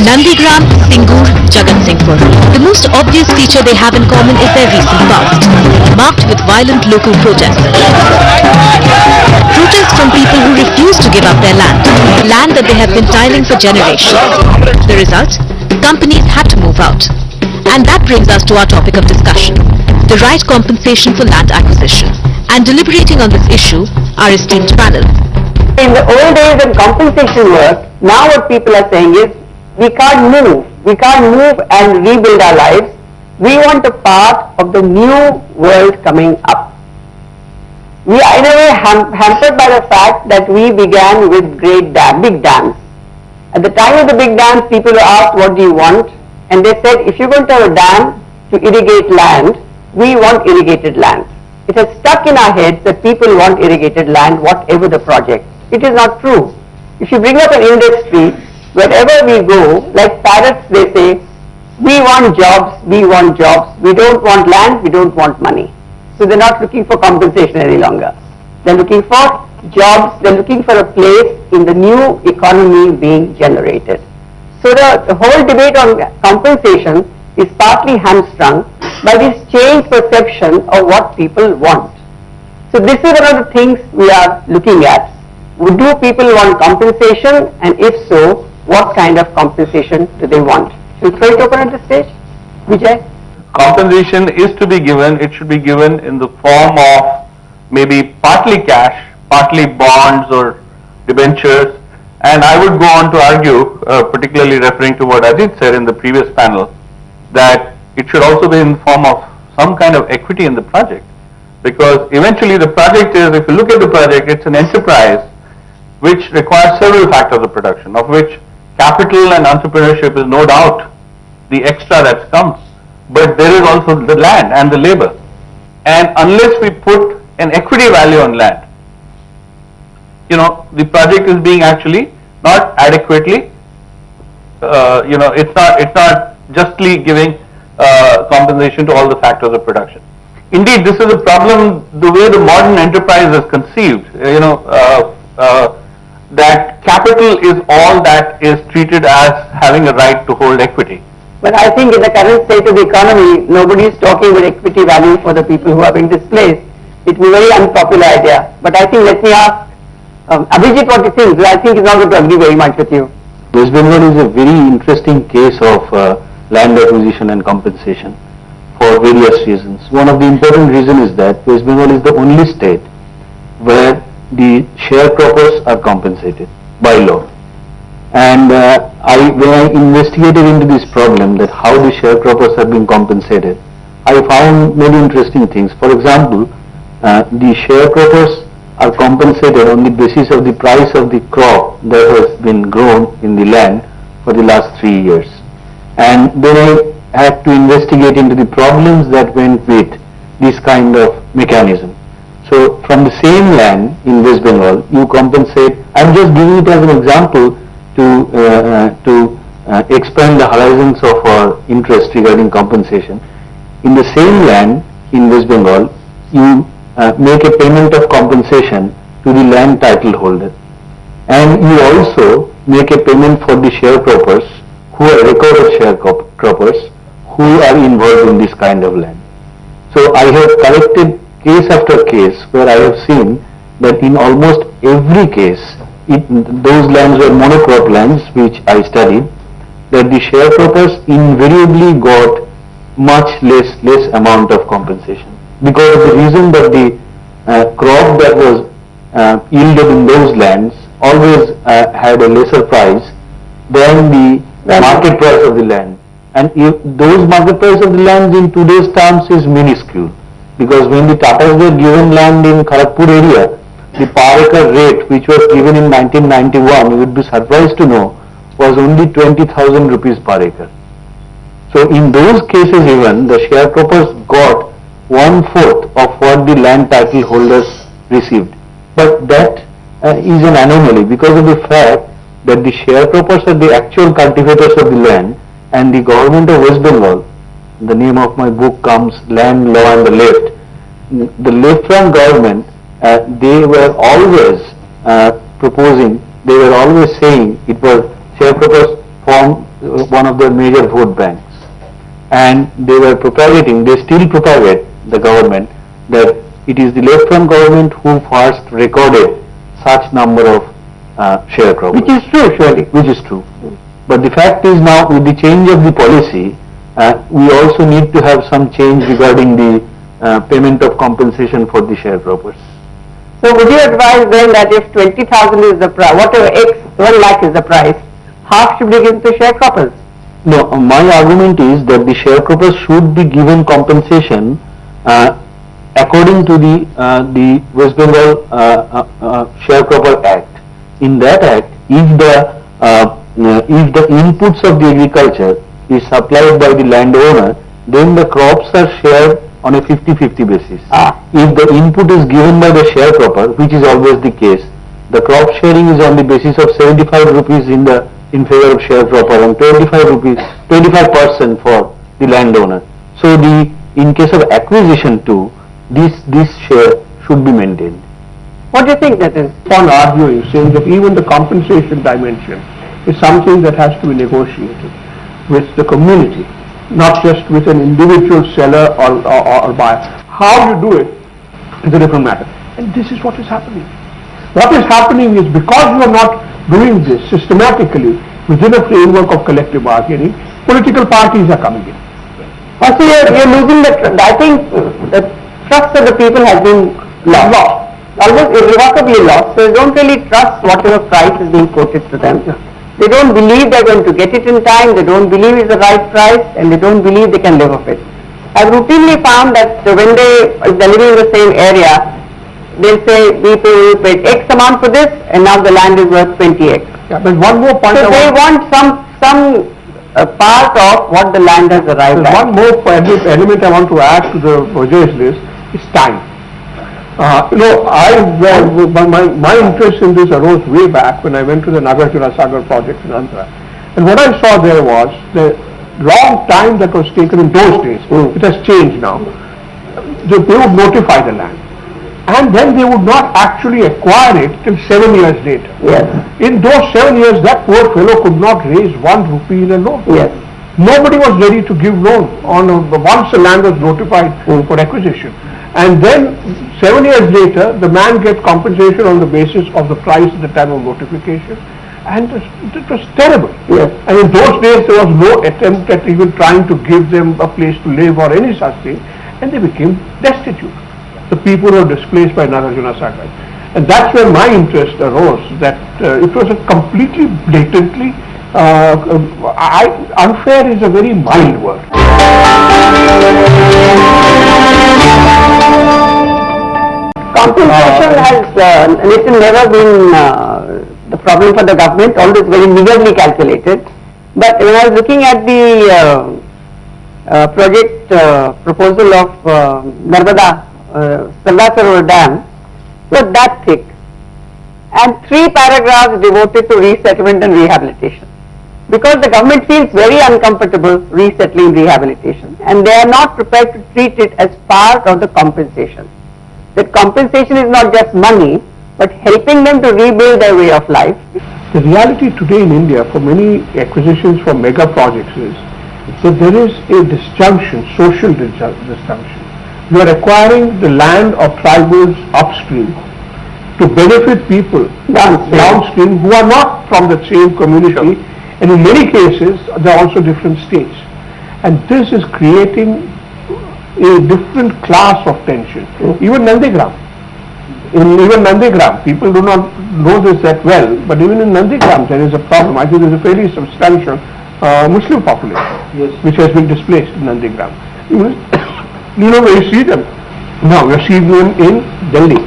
Nandigram, Singur, Jagatsinghpur. The most obvious feature they have in common is their recent past, marked with violent local protests. Protests from people who refuse to give up their land that they have been tiling for generations. The result? Companies had to move out. And that brings us to our topic of discussion, the right compensation for land acquisition. And deliberating on this issue, our esteemed panel. In the old days when compensation worked, now what people are saying is, we can't move and rebuild our lives. We want a part of the new world coming up. We are in a way hampered by the fact that we began with big dams. At the time of the big dams, people were asked, what do you want? And they said, if you're going to have a dam to irrigate land, we want irrigated land. It has stuck in our heads that people want irrigated land, whatever the project. It is not true. If you bring up an industry, wherever we go, like parrots, they say, we want jobs, we don't want land, we don't want money. So they're not looking for compensation any longer. They're looking for jobs, they're looking for a place in the new economy being generated. So the whole debate on compensation is partly hamstrung by this changed perception of what people want. So this is one of the things we are looking at. Do people want compensation, and if so, what kind of compensation do they want? Should we throw it open at this stage? Vijay? Compensation is to be given, it should be given in the form of maybe partly cash, partly bonds or debentures, and I would go on to argue, particularly referring to what Ajit said in the previous panel, that it should also be in the form of some kind of equity in the project, because eventually the project is, if you look at the project, it's an enterprise which requires several factors of production, of which capital and entrepreneurship is no doubt the extra that comes, but there is also the land and the labor. And unless we put an equity value on land, the project is being actually not adequately, it's not justly giving compensation to all the factors of production. Indeed, this is a problem the way the modern enterprise is conceived, that capital is all that is treated as having a right to hold equity. But I think in the current state of the economy, nobody is talking about equity value for the people who are being displaced. It will be a very unpopular idea. But I think, let me ask Abhijit what he thinks. I think he's not going to agree very much with you. West Bengal is a very interesting case of land acquisition and compensation for various reasons. One of the important reasons is that West Bengal is the only state where the sharecroppers are compensated by law. And when I investigated into this problem, that how the sharecroppers have been compensated, I found many interesting things. For example, the sharecroppers are compensated on the basis of the price of the crop that has been grown in the land for the last 3 years. And then I had to investigate into the problems that went with this kind of mechanism. So from the same land in West Bengal, you compensate. I'm just giving it as an example to expand the horizons of our interest regarding compensation. In the same land in West Bengal, you make a payment of compensation to the land title holder, and you also make a payment for the sharecroppers who are recorded sharecroppers who are involved in this kind of land. So I have collected case after case where I have seen that in almost every case, those lands were monocrop lands which I studied, that the sharecroppers invariably got much less amount of compensation, because of the reason that the crop that was yielded in those lands always had a lesser price than the market price of the land. And if those market price of the land in today's terms is minuscule, because when the Tatas were given land in Kharagpur area, the per acre rate which was given in 1991, you would be surprised to know, was only 20,000 rupees per acre. So in those cases even, the sharecroppers got 1/4 of what the land title holders received. But that is an anomaly because of the fact that the sharecroppers are the actual cultivators of the land, and the government of West Bengal, the name of my book comes Land, Law and the Left. The left-wing government, they were always proposing, they were always saying it was sharecroppers one of their major vote banks. And they were propagating, they still propagate, the government, that it is the left-front government who first recorded such number of sharecroppers. Which is true, surely. Which is true. But the fact is now, with the change of the policy, we also need to have some change regarding the payment of compensation for the sharecroppers. So would you advise then that if 20,000 is the price, whatever X, 1 lakh is the price, half should be given to sharecroppers? No, my argument is that the sharecroppers should be given compensation according to the West Bengal Sharecropper Act. In that act, if the inputs of the agriculture is supplied by the landowner, then the crops are shared on a 50-50 basis. If the input is given by the sharecropper, which is always the case, the crop sharing is on the basis of 75 rupees in favor of sharecropper and 25% for the landowner. So in case of acquisition too, this share should be maintained. What do you think that is? On arguing, saying that even the compensation dimension is something that has to be negotiated with the community, not just with an individual seller or buyer. How you do it is a different matter. And this is what is happening. What is happening is because you are not doing this systematically within a framework of collective bargaining, political parties are coming in. Also, you're losing I think the trust of the people has been lost. Almost irrevocably lost. So they don't really trust whatever price is being quoted to them. They don't believe they're going to get it in time, they don't believe it's the right price, and they don't believe they can live off it. I've routinely found that when they're living in the same area, they'll say, we paid X amount for this, and now the land is worth 20X. Yeah, but one more point. So they want some part of what the land has arrived at. One more element I want to add to the Vijay's list is time. My interest in this arose way back when I went to the Nagarjuna Sagar project in Andhra. And what I saw there was the long time that was taken in those days. It has changed now. They would notify the land. And then they would not actually acquire it till 7 years later. Yes. In those 7 years, that poor fellow could not raise 1 rupee in a loan. Yes. Nobody was ready to give loan once the land was notified for acquisition. And then 7 years later, the man gets compensation on the basis of the price at the time of notification. And it was terrible. Yes. And in those days, there was no attempt at even trying to give them a place to live or any such thing. And they became destitute. The people were displaced by Nagarjuna Sagar. And that's where my interest arose, that it was a completely blatantly, unfair is a very mild word. Compensation has never been the problem for the government, always very meagerly calculated. But when I was looking at the project proposal of Narmada Sardar Sarovar Dam, was that thick, and 3 paragraphs devoted to resettlement and rehabilitation, because the government feels very uncomfortable resettling rehabilitation, and they are not prepared to treat it as part of the compensation. That compensation is not just money, but helping them to rebuild their way of life. The reality today in India for many acquisitions for mega projects is that there is a disjunction, social disjunction. You are acquiring the land of tribals upstream to benefit people downstream who are not from the same community, and in many cases they are also different states. And this is creating a different class of tension. Even Nandigram. Even Nandigram, people do not know this that well, but even in Nandigram there is a problem. I think there is a fairly substantial Muslim population which has been displaced in Nandigram. You know where you see them? No, we are seeing them in Delhi.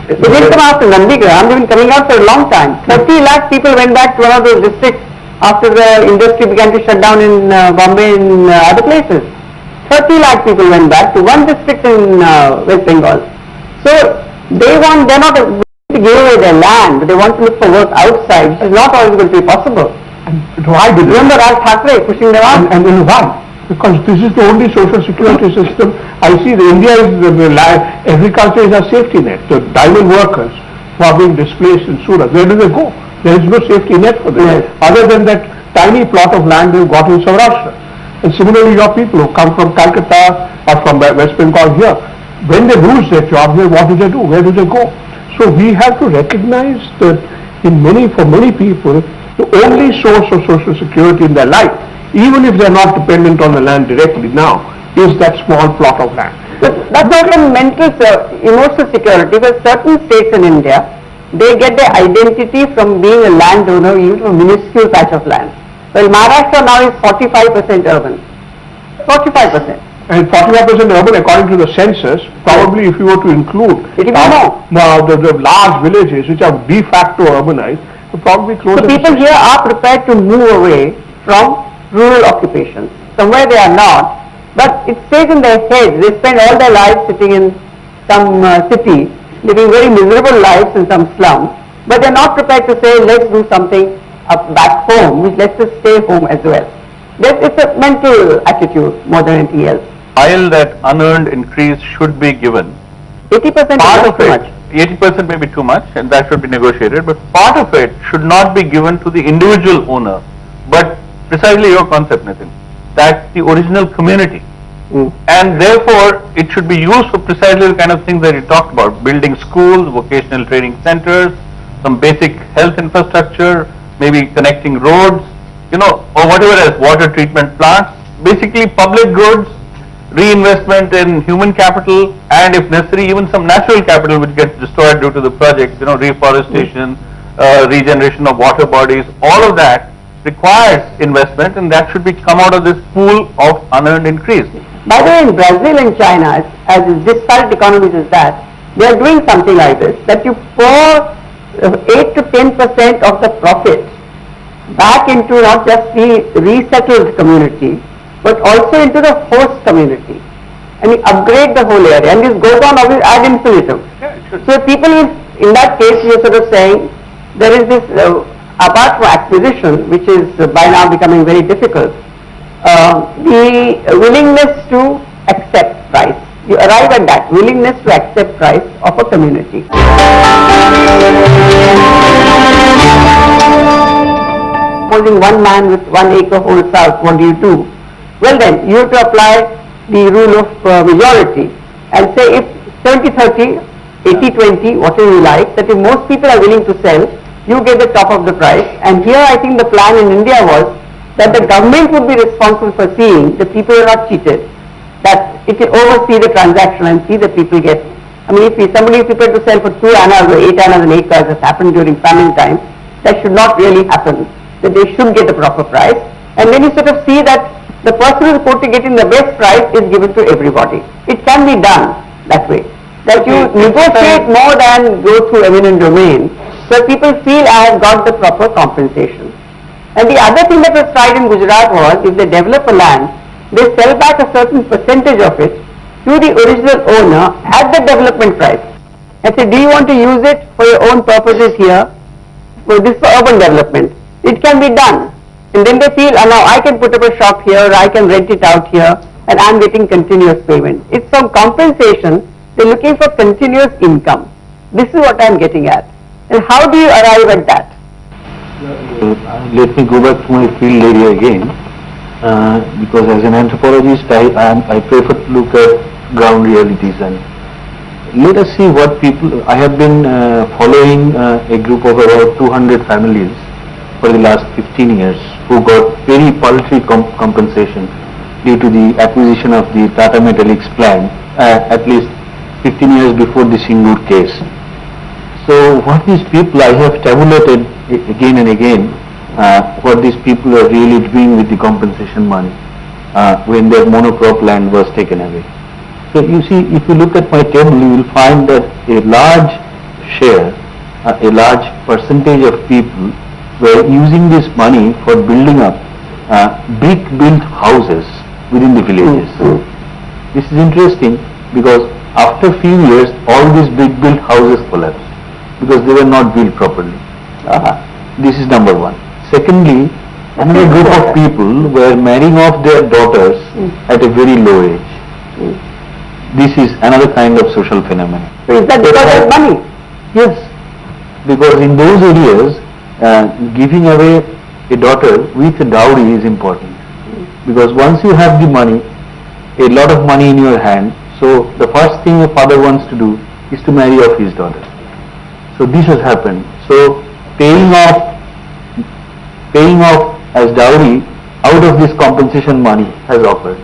They didn't come after Nandigram, they've been coming out for a long time. 30 lakh people went back to one of those districts after the industry began to shut down in Bombay and other places. 30 lakh people went back to one district in West Bengal. So they're not going to give away their land, but they want to look for work outside, which is not always going to be possible. And why did Remember Raj Thackeray pushing them out? And why? Because this is the only social security system I see. India is agriculture is a safety net. The diamond workers who are being displaced in Surat, where do they go? There is no safety net for them, Yes. other than that tiny plot of land they've got in Saurashtra. And similarly, your people who come from Calcutta or from West Bengal here, when they lose their job here, what do? Where do they go? So we have to recognize that for many people, the only source of social security in their life, even if they're not dependent on the land directly now, is that small plot of land. That's not a mental, emotional security, because certain states in India, they get their identity from being a landowner, even a minuscule patch of land. Well, Maharashtra now is 45% urban. 45%. And 45% urban according to the census, probably if you were to include It will be more. the large villages which are de facto urbanized, would probably closer So to people here are prepared to move away from rural occupations. Somewhere they are not, but it stays in their heads. They spend all their lives sitting in some city, living very miserable lives in some slum, but they're not prepared to say, let's do something back home, which lets us stay home as well. It's a mental attitude more than anything else. While that unearned increase should be given, 80% part is of too it, much. 80% may be too much, and that should be negotiated, but part of it should not be given to the individual owner, but precisely your concept, Nitin, that's the original community. And therefore, it should be used for precisely the kind of things that you talked about, building schools, vocational training centers, some basic health infrastructure, maybe connecting roads, or whatever else, water treatment plants, basically public goods, reinvestment in human capital, and if necessary, even some natural capital which gets destroyed due to the projects, reforestation, regeneration of water bodies, all of that requires investment, and that should be come out of this pool of unearned increase. By the way, in Brazil and China, as disparate economies as that, they are doing something like this, that you pour 8 to 10% of the profit back into not just the resettled community, but also into the host community. And you upgrade the whole area, and this goes on ad infinitum. So people, in that case, you're sort of saying, there is this, apart from acquisition, which is by now becoming very difficult, the willingness to accept price. You arrive at that, willingness to accept price of a community. Supposing one man with 1 acre holds out, what do? Well then, you have to apply the rule of majority and say if 70-30, 80-20, whatever you like, that if most people are willing to sell, you get the top of the price. And here I think the plan in India was that the government would be responsible for seeing that people are not cheated, that it can oversee the transaction and see that people get, if somebody is prepared to sell for 2 annas or 8 annas an acre, as has happened during famine time, that should not really happen, that they should get the proper price. And then you sort of see that the person who is supposed to get in the best price is given to everybody. It can be done that way, that you negotiate more than go through eminent domain, so people feel I have got the proper compensation. And the other thing that was tried in Gujarat was, if they develop a land, they sell back a certain percentage of it to the original owner at the development price. And say, do you want to use it for your own purposes here? Well, this is for urban development. It can be done. And then they feel, now I can put up a shop here, or I can rent it out here, and I'm getting continuous payment. It's some compensation. They're looking for continuous income. This is what I'm getting at. And how do you arrive at that? Let me go back to my field area again, because as an anthropologist, I prefer to look at ground realities, and let us see what people. I have been following a group of about 200 families for the last 15 years who got very paltry compensation due to the acquisition of the Tata Metaliks plant at least 15 years before the Singur case. So what these people, I have tabulated again and again, what these people are really doing with the compensation money when their monocrop land was taken away. So you see, if you look at my table, you will find that a large share, a large percentage of people were using this money for building up brick-built houses within the villages. This is interesting because after a few years, all these brick-built houses collapsed because they were not built properly. This is number one. Secondly, another group of people were marrying off their daughters at a very low age. This is another kind of social phenomenon. So is that because of money? Yes, because in those areas, giving away a daughter with a dowry is important, because once you have the money, a lot of money in your hand, so the first thing a father wants to do is to marry off his daughter. So this has happened. So paying off as dowry out of this compensation money has occurred.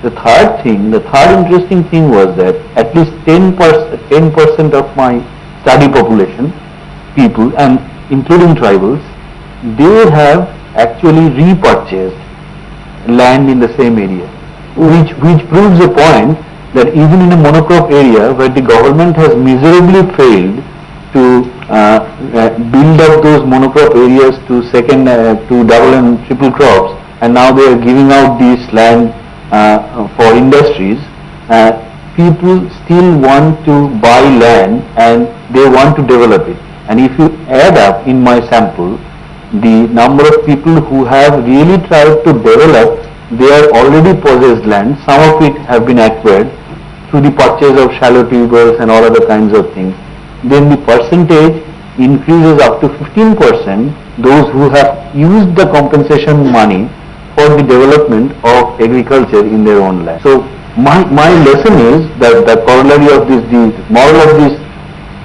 The third interesting thing was that at least 10% of my study population, people, and including tribals, they have actually repurchased land in the same area, which proves a point that even in a monocrop area where the government has miserably failed to build up those monocrop areas to double and triple crops, and now they are giving out this land for industries, people still want to buy land and they want to develop it. And if you add up in my sample the number of people who have really tried to develop their already possessed land, some of it have been acquired through the purchase of shallow tubers and all other kinds of things, then the percentage increases up to 15%, those who have used the compensation money for the development of agriculture in their own land. So my lesson is that the corollary of this, the moral of this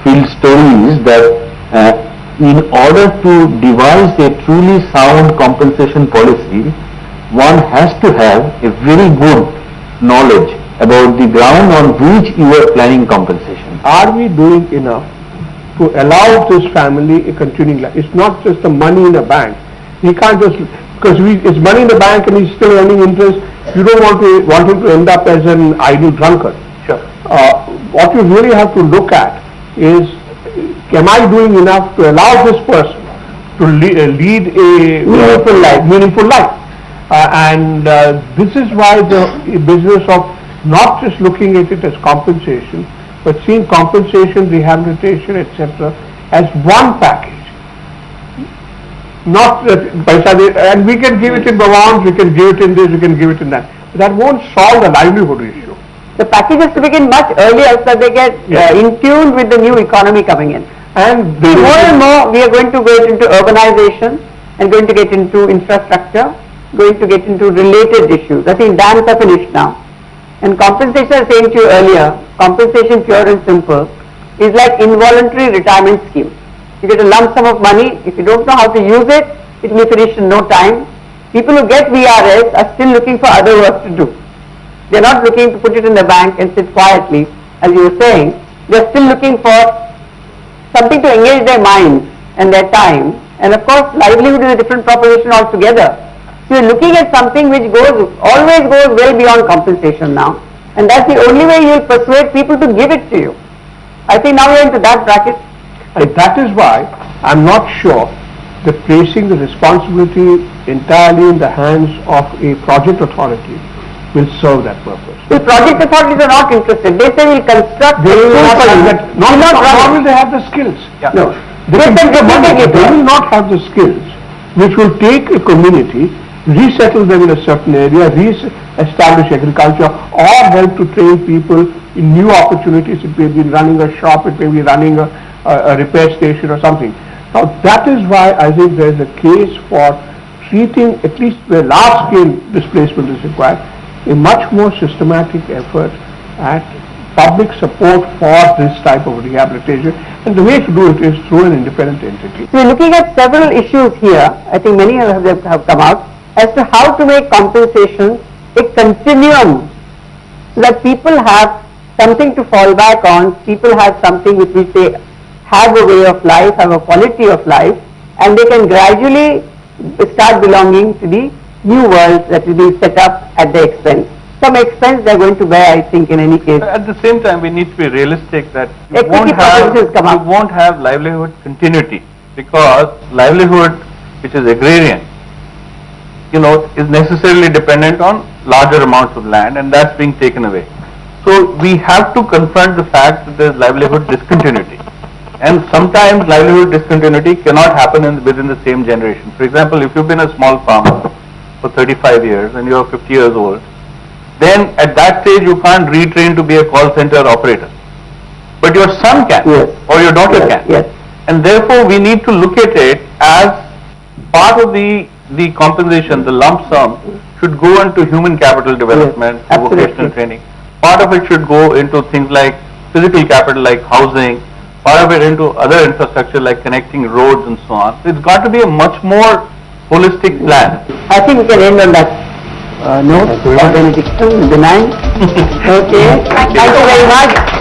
field story is that in order to devise a truly sound compensation policy, one has to have a very good knowledge about the ground on which you are planning compensation. Are we doing enough to allow this family a continuing life? It's not just the money in the bank. He can't just, because it's money in the bank and he's still earning interest, you don't want him to end up as an idle drunkard. Sure. What you really have to look at is, am I doing enough to allow this person to lead a meaningful life? And this is why the business of not just looking at it as compensation, but seeing compensation, rehabilitation, etc. as one package. Not that, and we can give it in bonds, we can give it in this, we can give it in that. But that won't solve the livelihood issue. The package has to begin much earlier so that they get in tune with the new economy coming in. And more and more we are going to get into urbanization and going to get into infrastructure, going to get into related issues. I think dams are finished now. And compensation, I was saying to you earlier, compensation pure and simple is like involuntary retirement scheme. You get a lump sum of money, if you don't know how to use it, it will be finished in no time. People who get VRS are still looking for other work to do. They are not looking to put it in the bank and sit quietly, as you were saying. They are still looking for something to engage their minds and their time. And of course, livelihood is a different proposition altogether. So you're looking at something which always goes well beyond compensation now. And that's the only way you'll persuade people to give it to you. I think now we're into that bracket. And that is why I'm not sure that placing the responsibility entirely in the hands of a project authority will serve that purpose. The project authorities are not interested. They say we'll construct. They will not have that. Nor will they have the skills. Yeah. No. They will not have the skills which will take a community, resettle them in a certain area, re-establish agriculture, or help to train people in new opportunities. It may be running a shop, it may be running a repair station or something. Now that is why I think there is a case for treating, at least where large scale displacement is required, a much more systematic effort at public support for this type of rehabilitation, and the way to do it is through an independent entity. So we're looking at several issues here. I think many have come out as to how to make compensation a continuum so that people have something to fall back on, people have something with which they have a way of life, have a quality of life, and they can gradually start belonging to the new world that will be set up at their expense. Some expense they are going to bear, I think, in any case. At the same time, we need to be realistic that you Equity won't have livelihood continuity, because livelihood, which is agrarian, is necessarily dependent on larger amounts of land, and that's being taken away. So we have to confront the fact that there is livelihood discontinuity. And sometimes livelihood discontinuity cannot happen within the same generation. For example, if you've been a small farmer for 35 years and you're 50 years old, then at that stage you can't retrain to be a call center operator. But your son can, or your daughter can. Yes. And therefore we need to look at it as part of the compensation, the lump sum should go into human capital development, Yes, absolutely. vocational training. Part of it should go into things like physical capital like housing, part of it into other infrastructure like connecting roads and so on. So it's got to be a much more holistic plan. I think we can end on that note of benediction, benign. Okay. Thank you very much.